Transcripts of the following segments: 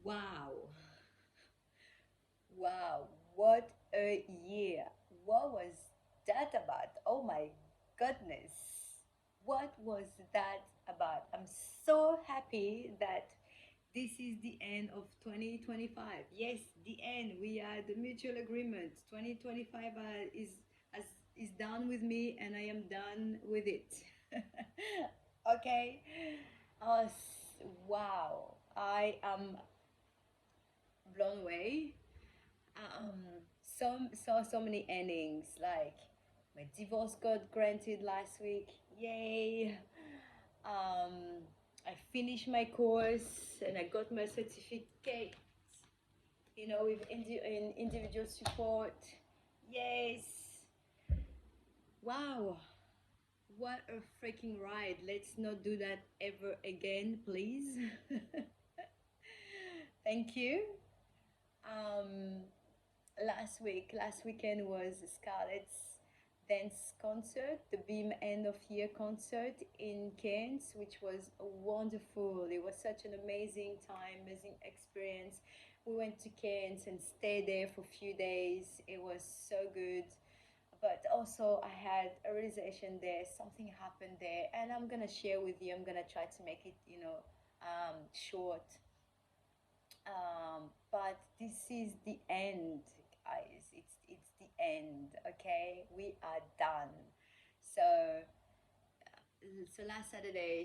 Wow, wow, what a year. What was that about? Oh my goodness. What was that about? I'm so happy that this is the end of 2025. Yes, the end. We are the mutual agreement. 2025 has, is done with me and I am done with it. Okay. Uh, wow. I am blown away. So many endings. Like my divorce got granted last week. Yay! Um, I finished my course and I got my certificate. With in individual support. Yes! Wow! What a freaking ride! Let's not do that ever again, please. Thank you. Um, last weekend was Scarlett's dance concert, the Beam end of year concert in Cairns, which was wonderful. It was such an amazing time, amazing experience. We went to Cairns and stayed there for a few days. It was so good. But also, I had a realization there, something happened there, and I'm gonna share with you. I'm gonna try to make it, short. But this is the end, guys. It's the end. Okay, we are done. So last Saturday,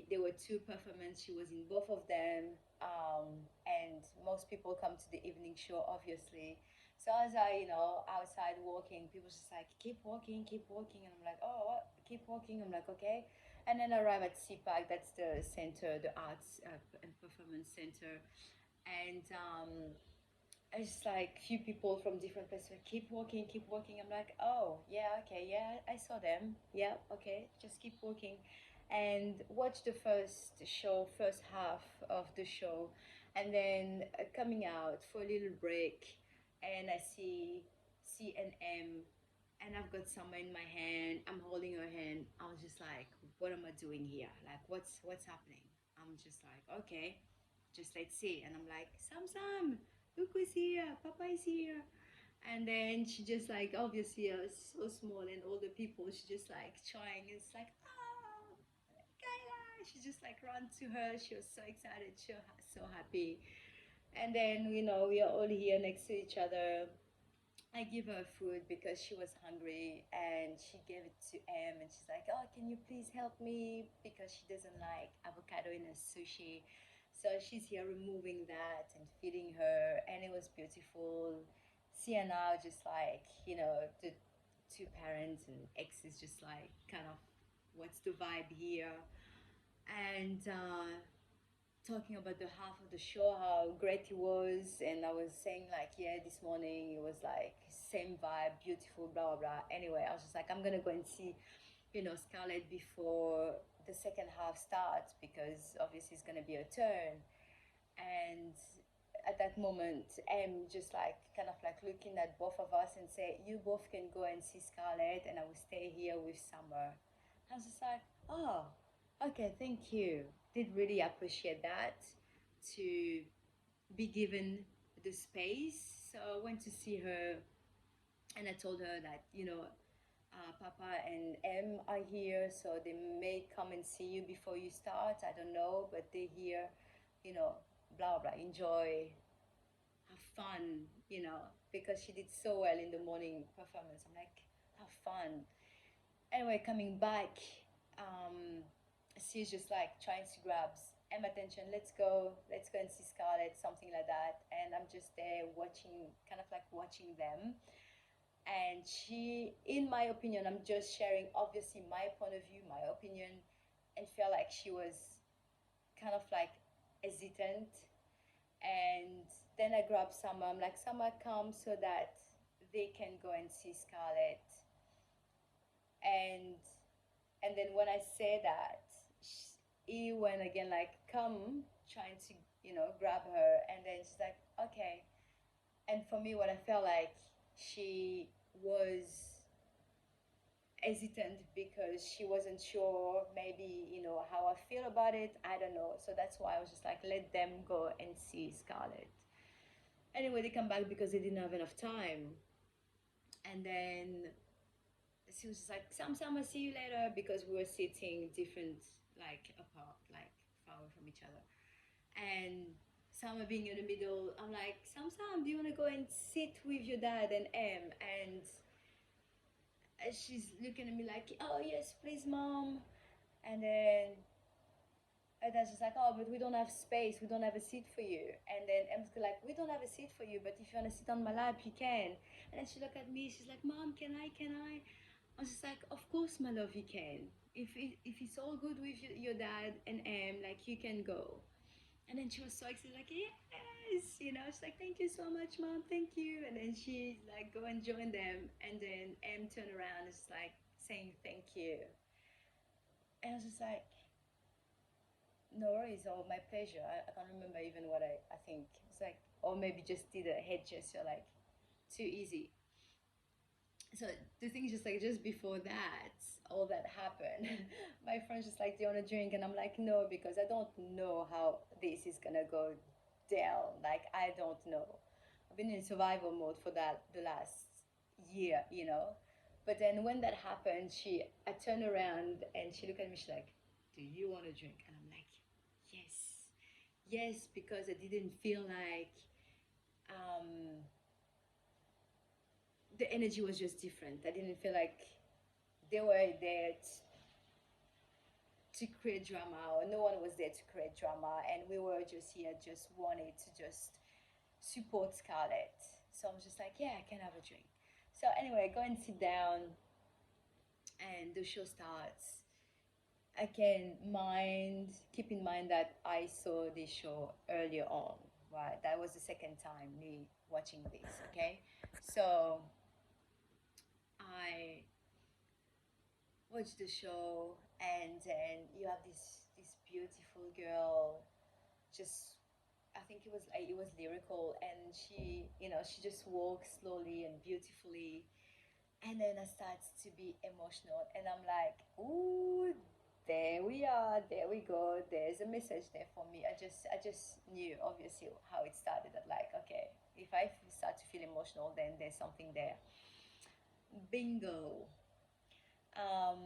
there were two performances. She was in both of them, and most people come to the evening show, obviously. So as I, outside walking, people just like keep walking, and I'm like, oh, what? Keep walking. I'm like, okay. And then I arrive at CPAC, that's the center, the Arts and Performance Center, and it's like few people from different places keep walking. I'm like, oh yeah, okay, yeah, I saw them, yeah, okay, just keep walking. And watch the first half of the show, and then coming out for a little break, and I see C and M, and I've got Summer in my hand. I'm holding her hand. I was just like, what am I doing here? Like, what's happening? I'm just like, okay, just let's see. And I'm like, Sam, look who's here, Papa is here. And then she just like, obviously so small, and all the people, she just like trying. It's like, oh, Kayla. She just like ran to her. She was so excited, so happy. And then we are all here next to each other. I give her food because she was hungry, and she gave it to M, and she's like, oh, can you please help me, because she doesn't like avocado in her sushi. So she's here removing that and feeding her, and it was beautiful. See her now, just like, the two parents and ex is just like kind of what's the vibe here. And talking about the half of the show, how great it was, and I was saying like, yeah, this morning it was like same vibe, beautiful, blah blah blah. Anyway, I was just like, I'm gonna go and see, Scarlett before the second half starts, because obviously it's gonna be a turn. And at that moment, M just like kind of like looking at both of us and say, you both can go and see Scarlett, and I will stay here with Summer. I was just like, oh, okay, thank you. Did really appreciate that, to be given the space. So I went to see her, and I told her that, Papa and M are here, so they may come and see you before you start. I don't know, but they're here, you know, blah blah. Enjoy, have fun, because she did so well in the morning performance. I'm like, have fun. Anyway, coming back, um, she's just like trying to grab M attention. Let's go and see Scarlett, something like that. And I'm just there watching, kind of like watching them. And she, in my opinion, I'm just sharing obviously my point of view, my opinion, and felt like she was kind of like hesitant. And then I grabbed Summer. I'm like, Summer, come so that they can go and see Scarlett. And then when I say that, he went again like, come, trying to grab her, and then she's like, okay. And for me, what I felt like, she was hesitant because she wasn't sure, maybe, how I feel about it. I don't know. So that's why I was just like, let them go and see Scarlett. Anyway, they come back because they didn't have enough time. And then she was just like, Sam, I'll see you later, because we were sitting different, like apart, like far away from each other. And Sama being in the middle, I'm like, Sam, do you want to go and sit with your dad and M? And she's looking at me like, oh, yes, please, mom. And then and that's just like, oh, but we don't have space. We don't have a seat for you. And then Em's like, we don't have a seat for you, but if you want to sit on my lap, you can. And then she looked at me. She's like, Mom, can I? Can I? I was just like, of course, my love, you can. If it's all good with your dad and Em, like, you can go. And then she was so excited, like, yes, she's like, thank you so much, Mom, thank you. And then she, like, go and join them. And then Em turned around and was like, saying thank you. And I was just like, no worries, or my pleasure. I can't remember even what I think. It's like, or maybe just did a head gesture, like, too easy. So the thing is just like, just before that, all that happened, my friend's just like, do you want a drink? And I'm like, no, because I don't know how this is gonna go down. Like, I don't know. I've been in survival mode for that the last year. But then when that happened, I turned around and she looked at me, she's like, do you want a drink? And I'm like, yes, yes, because I didn't feel like um, the energy was just different. I didn't feel like they were there to create drama, or no one was there to create drama, and we were just here, just wanted to just support Scarlett. So I was just like, yeah, I can have a drink. So anyway, go and sit down, and the show starts. I can keep in mind that I saw this show earlier on, right? That was the second time me watching this, okay? So I watched the show, and then you have this beautiful girl, just, I think it was lyrical, and she just walks slowly and beautifully, and then I start to be emotional, and I'm like, ooh, there we are, there we go, there's a message there for me. I just knew, obviously, how it started, that, like, okay, if I start to feel emotional, then there's something there. Bingo. um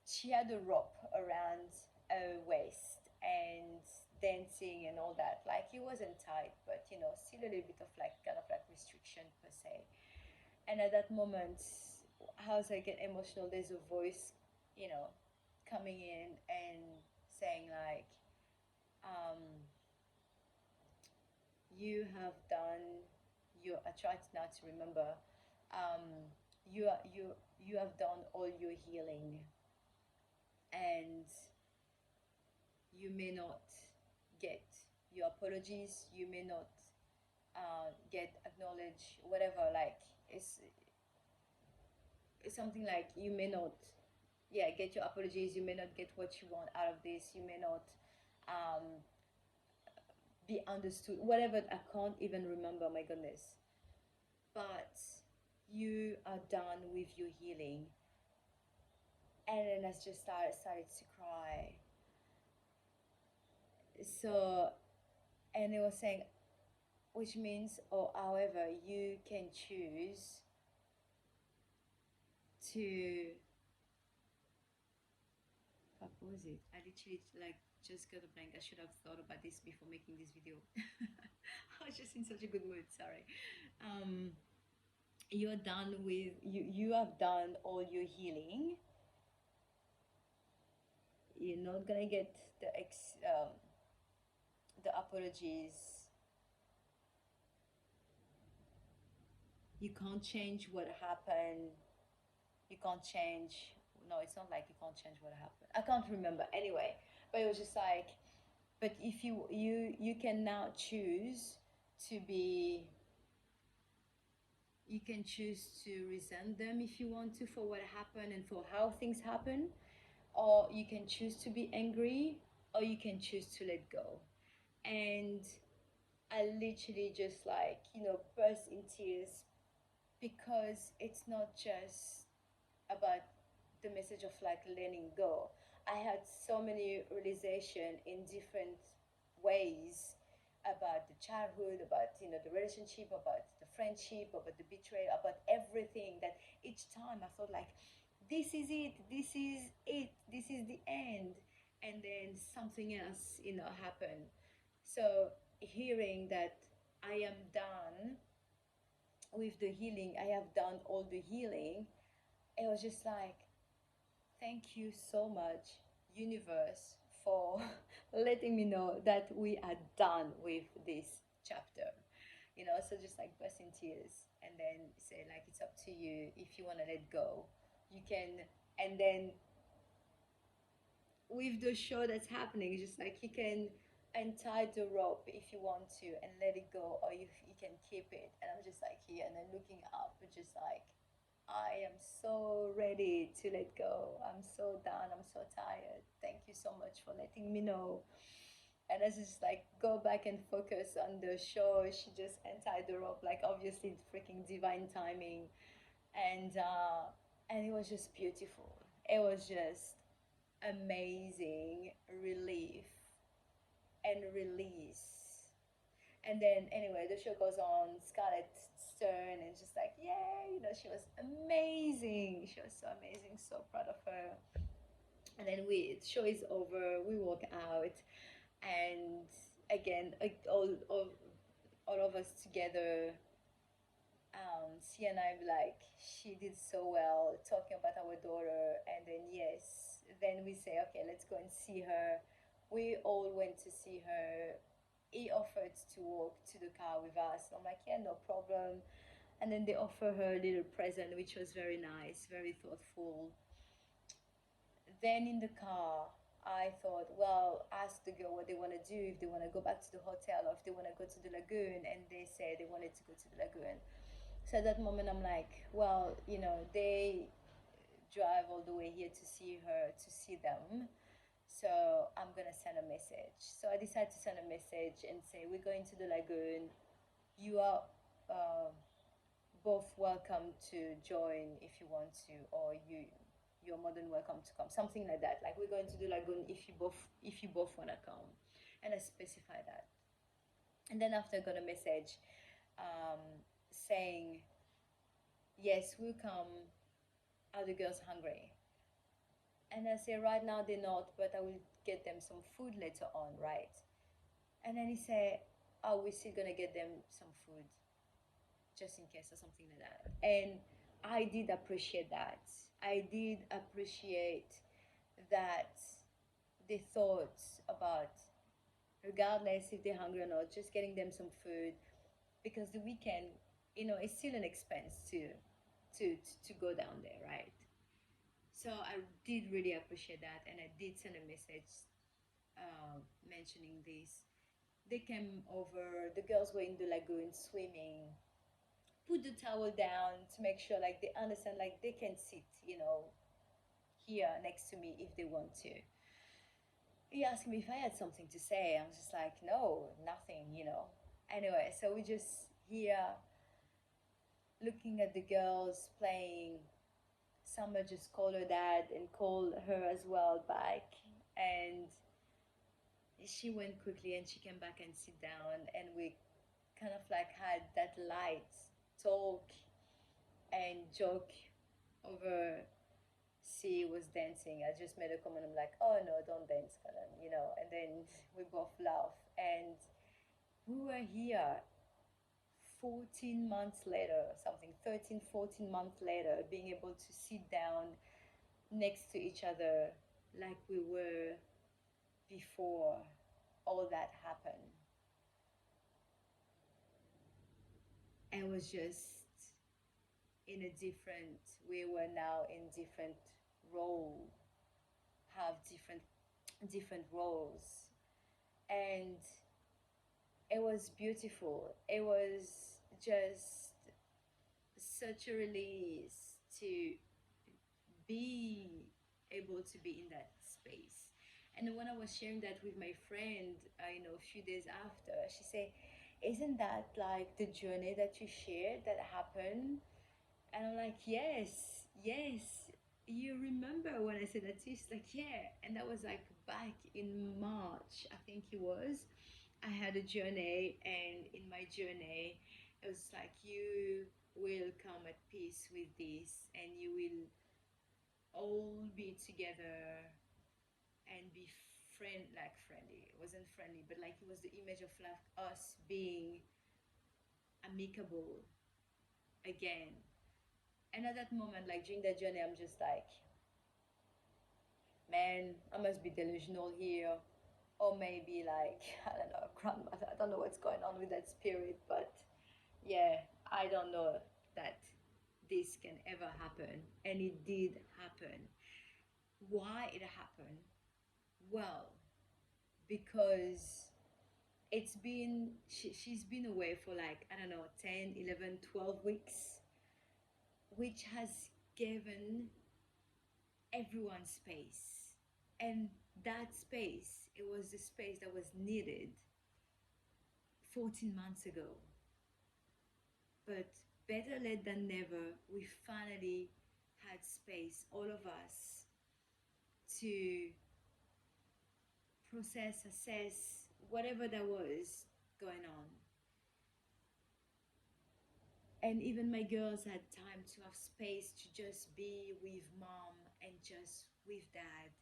she had a rope around her waist and dancing and all that. Like, it wasn't tight, but still a little bit of, like, kind of like restriction per se. And at that moment, as I get emotional, there's a voice, you know, coming in and saying, like, um, you have done I tried not to remember. Um, you have done all your healing, and you may not get your apologies, you may not get acknowledged, whatever. Like, it's something like, you may not, yeah, get your apologies, you may not get what you want out of this, you may not um, be understood, whatever. I can't even remember, my goodness. But you are done with your healing. And then I just started to cry. So, and they were saying, which means, or however, you can choose to, what was it? I literally, like, just got a blank. I should have thought about this before making this video. I was just in such a good mood, sorry. um you're done with you have done all your healing. You're not gonna get the apologies. You can't change what happened. You can't change, no, it's not like you can't change what happened. I can't remember anyway. But it was just like, but if you can now choose to be, you can choose to resent them if you want to, for what happened and for how things happen, or you can choose to be angry, or you can choose to let go. And I literally just, like, burst in tears, because it's not just about the message of like letting go. I had so many realization in different ways about the childhood, about the relationship, about the friendship, about the betrayal, about everything. That each time I thought like, this is it, this is it, this is the end, and then something else happened. So hearing that I am done with the healing, I have done all the healing, it was just like, thank you so much, universe, for letting me know that we are done with this chapter. So just like burst in tears and then say like, it's up to you. If you want to let go, you can. And then with the show that's happening, it's just like you can untie the rope if you want to and let it go, or you can keep it. And I'm just like here and then looking up, just like, I am so ready to let go. I'm so done. I'm so tired. Thank you so much for letting me know. And I just like go back and focus on the show. She just untied the rope, like obviously freaking divine timing, and it was just beautiful. It was just amazing relief and release. And then anyway, the show goes on. Scarlett Stern and just like, yeah, she was amazing. She was so amazing. So proud of her. And then the show is over. We walk out, and again, like, all of us together. She and I like, she did so well talking about our daughter, and then yes, then we say, okay, let's go and see her. We all went to see her. He offered to walk to the car with us. I'm like, yeah, no problem. And then they offer her a little present, which was very nice, very thoughtful. Then in the car, I thought, well, ask the girl what they want to do, if they want to go back to the hotel or if they want to go to the lagoon. And they said they wanted to go to the lagoon. So at that moment, I'm like, well, they drive all the way here to see her, to see them. So I'm going to send a message. So I decided to send a message and say, we're going to the lagoon. You are uh, both welcome to join if you want to, or you're more than welcome to come. Something like that. Like, we're going to the lagoon if you both want to come. And I specify that. And then after I got a message um, saying, yes, we'll come. Are the girls hungry? And I say, right now they're not, but I will get them some food later on, right? And then he say, oh, we're still gonna get them some food just in case, or something like that. And I did appreciate that. I did appreciate that they thought about, regardless if they're hungry or not, just getting them some food, because the weekend, is still an expense to go down there, right? So I did really appreciate that, and I did send a message mentioning this. They came over. The girls were in the lagoon swimming. Put the towel down to make sure, like, they understand, like, they can sit, here next to me if they want to. He asked me if I had something to say. I was just like, no, nothing. Anyway, so we just here looking at the girls playing. Summer just called her dad and called her as well back, and she went quickly and she came back and sit down, and we kind of like had that light talk and joke over. She was dancing. I just made a comment. I'm like, oh no, don't dance, Karan. And then we both laugh, and we were here 14 months later, something, 13, 14 months later, being able to sit down next to each other like we were before all that happened. And it was just in a different, we were now in different role, have different roles. And it was beautiful. It was just such a release to be able to be in that space. And when I was sharing that with my friend, a few days after, she said, isn't that like the journey that you shared that happened? And I'm like, yes, yes. you remember when I said that to you? She's like, yeah. And that was like back in March, I think it was. I had a journey, and in my journey, it was like, you will come at peace with this, and you will all be together and be friendly. It wasn't friendly, but like it was the image of like us being amicable again. And at that moment, like during that journey, I'm just like, man, I must be delusional here. Or maybe like, I don't know, grandmother. I don't know what's going on with that spirit, but yeah, I don't know that this can ever happen. And it did happen. Why it happened? Well, because she's been away for like, I don't know, 10, 11, 12 weeks, which has given everyone space. And that space, it was the space that was needed 14 months ago. But better late than never, we finally had space, all of us, to process, assess whatever that was going on. And even my girls had time to have space to just be with mom and just with dad,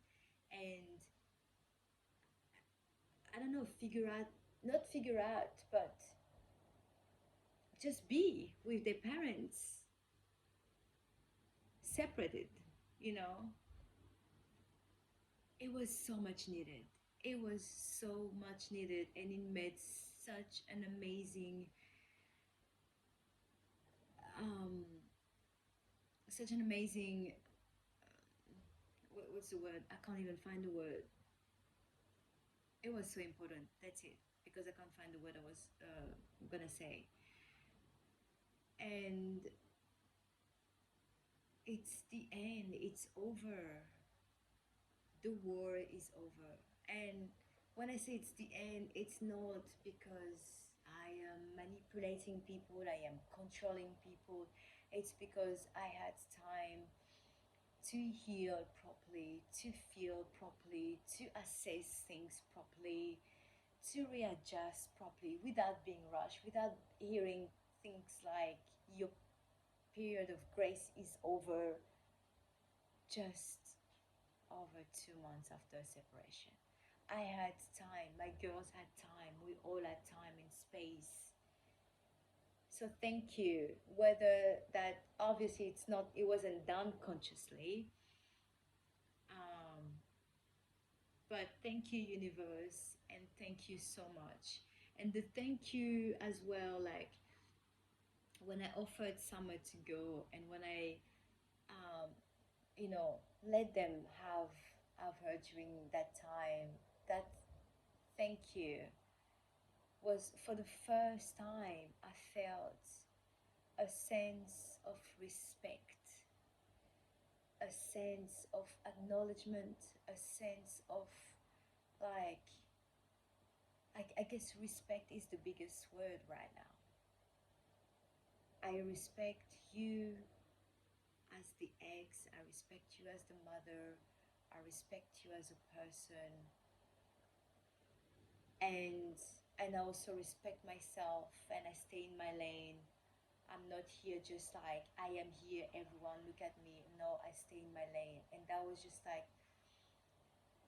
and I don't know, not figure out, but just be with their parents, separated, you know. It was so much needed. It was so much needed, and it made um, such an amazing, what's the word? I can't even find the word. It was so important. That's it. Because I can't find the word I was gonna say. And it's the end. It's over. The war is over. And when I say it's the end, it's not because I am manipulating people, I am controlling people. It's because I had time to heal properly, to feel properly, to assess things properly, to readjust properly without being rushed, without hearing things like your period of grace is over just over 2 months after separation. I had time, my girls had time, we all had time and space. So thank you. Whether that obviously it wasn't done consciously, um, but thank you, universe, and thank you so much. And the thank you as well, like when I offered Summer to go, and when I, um, let them have her during that time. That thank you was for the first time I felt a sense of respect, a sense of acknowledgement, a sense of like, I guess respect is the biggest word right now. I respect you as the ex, I respect you as the mother, I respect you as a person, and I also respect myself, and I stay in my lane. I'm not here just like I am here, everyone look at me. No, I stay in my lane, and that was just like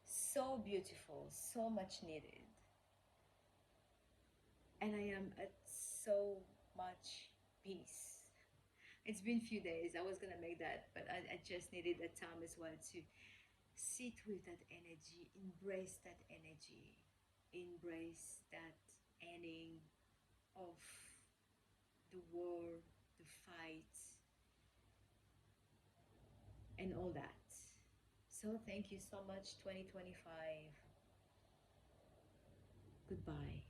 so beautiful, so much needed, and I am at so much peace. It's been a few days. I was gonna make that, but I just needed that time as well to sit with that energy, embrace that energy, embrace that ending of the war, the fight, and all that. So thank you so much, 2025. Goodbye.